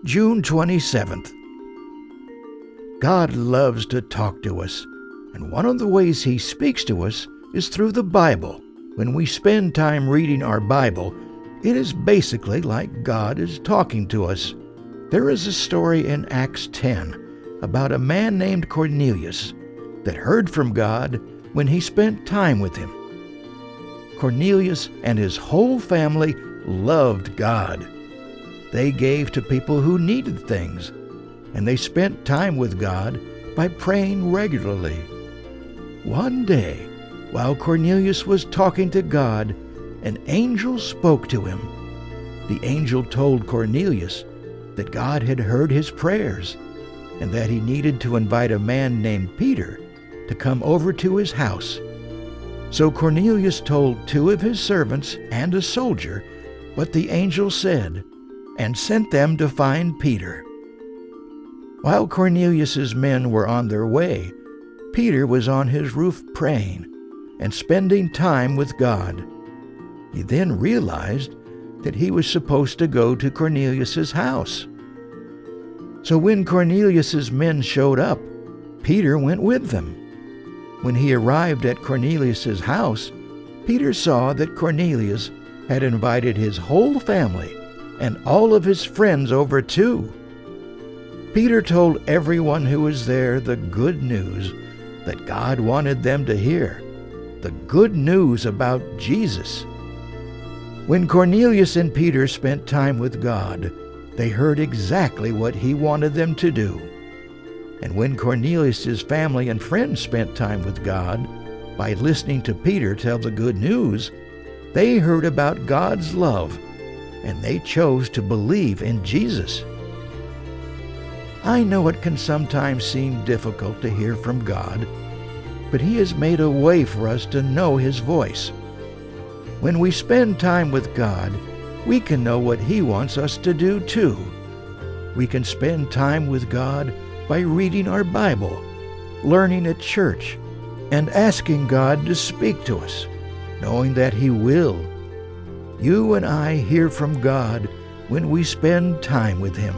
June 27th. God loves to talk to us, and one of the ways He speaks to us is through the Bible. When we spend time reading our Bible, it is basically like God is talking to us. There is a story in Acts 10 about a man named Cornelius that heard from God when he spent time with Him. Cornelius and his whole family loved God. They gave to people who needed things, and they spent time with God by praying regularly. One day, while Cornelius was talking to God, an angel spoke to him. The angel told Cornelius that God had heard his prayers and that he needed to invite a man named Peter to come over to his house. So Cornelius told 2 of his servants and a soldier what the angel said, and sent them to find Peter. While Cornelius's men were on their way, Peter was on his roof praying and spending time with God. He then realized that he was supposed to go to Cornelius's house. So when Cornelius's men showed up, Peter went with them. When he arrived at Cornelius's house, Peter saw that Cornelius had invited his whole family and all of his friends over too. Peter told everyone who was there the good news that God wanted them to hear, the good news about Jesus. When Cornelius and Peter spent time with God, they heard exactly what He wanted them to do. And when Cornelius's family and friends spent time with God by listening to Peter tell the good news, they heard about God's love, and they chose to believe in Jesus. I know it can sometimes seem difficult to hear from God, but He has made a way for us to know His voice. When we spend time with God, we can know what He wants us to do too. We can spend time with God by reading our Bible, learning at church, and asking God to speak to us, knowing that He will. You and I hear from God when we spend time with Him.